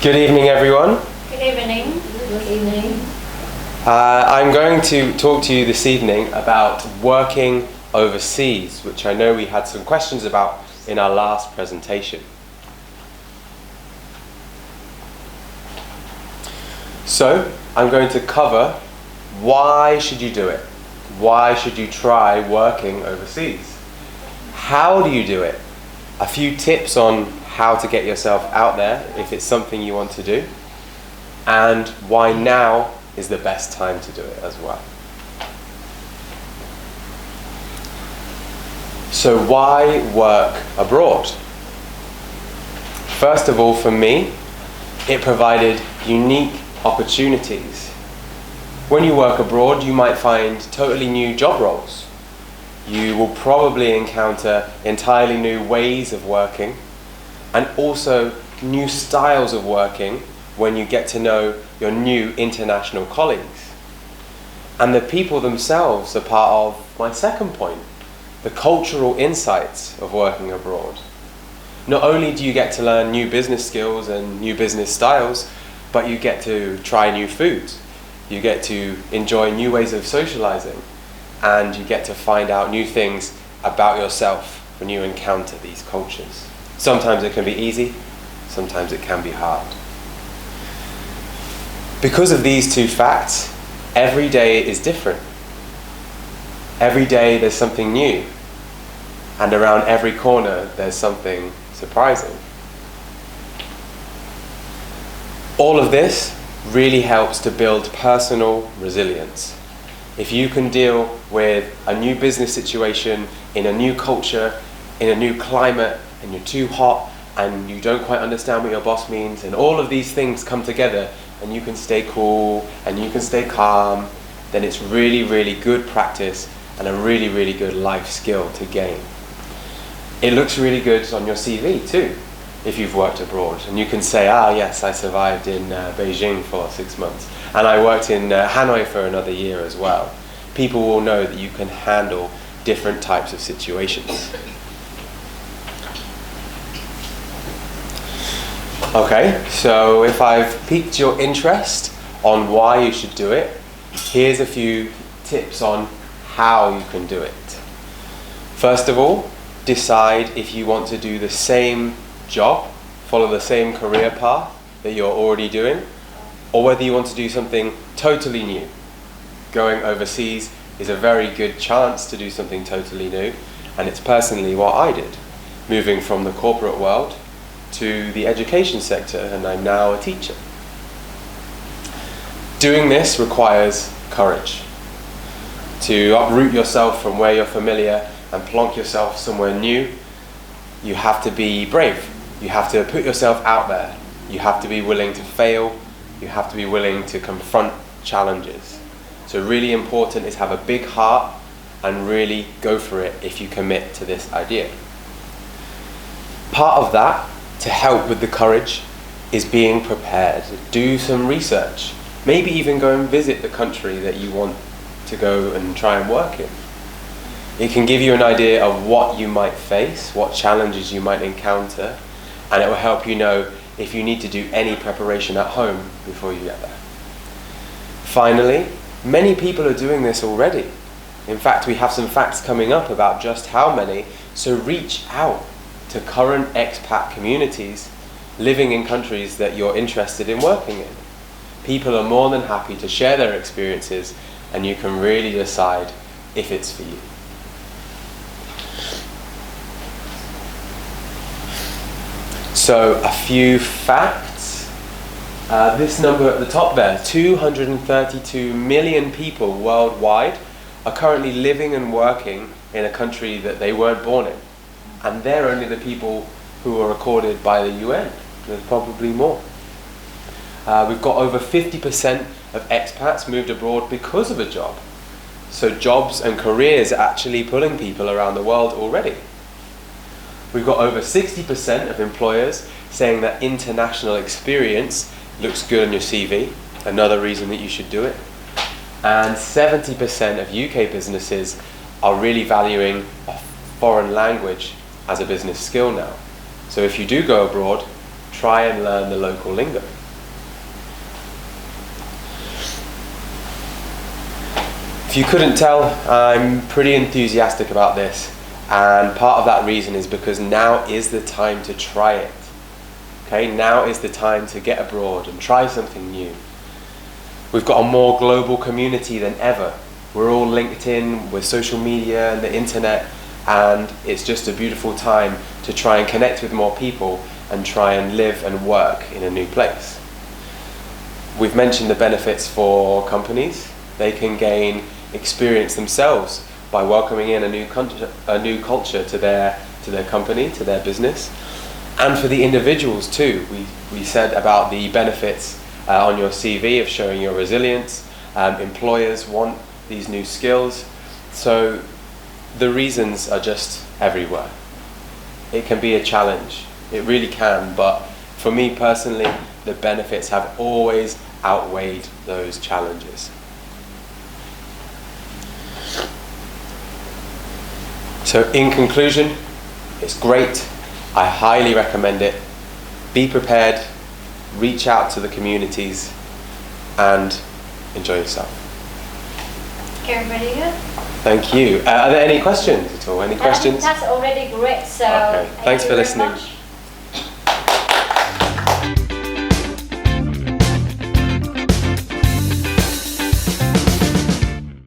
Good evening, everyone. Good evening. Good evening. I'm going to talk to you this evening about working overseas, which I know we had some questions about in our last presentation. So, I'm going to cover why should you do it? Why should you try working overseas? How do you do it? A few tips on how to get yourself out there if it's something you want to do, and why now is the best time to do it as well. So why work abroad? First of all, for me, it provided unique opportunities. When you work abroad, you might find totally new job roles. You will probably encounter entirely new ways of working, and also new styles of working when you get to know your new international colleagues. And the people themselves are part of my second point, the cultural insights of working abroad. Not only do you get to learn new business skills and new business styles, but you get to try new foods. You get to enjoy new ways of socializing, and you get to find out new things about yourself when you encounter these cultures. Sometimes it can be easy, sometimes it can be hard. Because of these two facts, every day is different. Every day there's something new, and around every corner there's something surprising. All of this really helps to build personal resilience. If you can deal with a new business situation, in a new culture, in a new climate, and you're too hot, and you don't quite understand what your boss means, and all of these things come together, and you can stay cool, and you can stay calm, then it's really, really good practice, and a really, really good life skill to gain. It looks really good on your CV too, if you've worked abroad, and you can say, yes, I survived in Beijing for 6 months, and I worked in Hanoi for another year as well. People will know that you can handle different types of situations. Okay, so if I've piqued your interest on why you should do it, here's a few tips on how you can do it. First of all, decide if you want to do the same job, follow the same career path that you're already doing, or whether you want to do something totally new. Going overseas is a very good chance to do something totally new, and it's personally what I did, moving from the corporate world to the education sector, and I'm now a teacher. Doing this requires courage. To uproot yourself from where you're familiar and plonk yourself somewhere new, you have to be brave. You have to put yourself out there. You have to be willing to fail. You have to be willing to confront challenges. So really important is have a big heart and really go for it if you commit to this idea. Part of that, to help with the courage, is being prepared. Do some research. Maybe even go and visit the country that you want to go and try and work in. It can give you an idea of what you might face, what challenges you might encounter, and it will help you know if you need to do any preparation at home before you get there. Finally, many people are doing this already. In fact, we have some facts coming up about just how many, so reach out to current expat communities living in countries that you're interested in working in. People are more than happy to share their experiences, and you can really decide if it's for you. So a few facts. This number at the top there, 232 million people worldwide are currently living and working in a country that they weren't born in. And they're only the people who are recorded by the UN. There's probably more. We've got over 50% of expats moved abroad because of a job. So jobs and careers are actually pulling people around the world already. We've got over 60% of employers saying that international experience looks good on your CV, another reason that you should do it. And 70% of UK businesses are really valuing a foreign language as a business skill now. So if you do go abroad, try and learn the local lingo. If you couldn't tell, I'm pretty enthusiastic about this, and part of that reason is because now is the time to try it. Okay, now is the time to get abroad and try something new. We've got a more global community than ever. We're all linked in with social media and the internet, and it's just a beautiful time to try and connect with more people and try and live and work in a new place. We've mentioned the benefits for companies. They can gain experience themselves by welcoming in a new culture to their company, to their business. And for the individuals too, we said about the benefits on your CV of showing your resilience. Employers want these new skills, so the reasons are just everywhere. It can be a challenge, it really can, but for me personally, the benefits have always outweighed those challenges. So in conclusion, it's great. I highly recommend it. Be prepared, reach out to the communities, and enjoy yourself. Everybody good? Thank you. Are there any questions at all? Any questions? I think that's already great. So okay. Thanks thank for you very listening. much.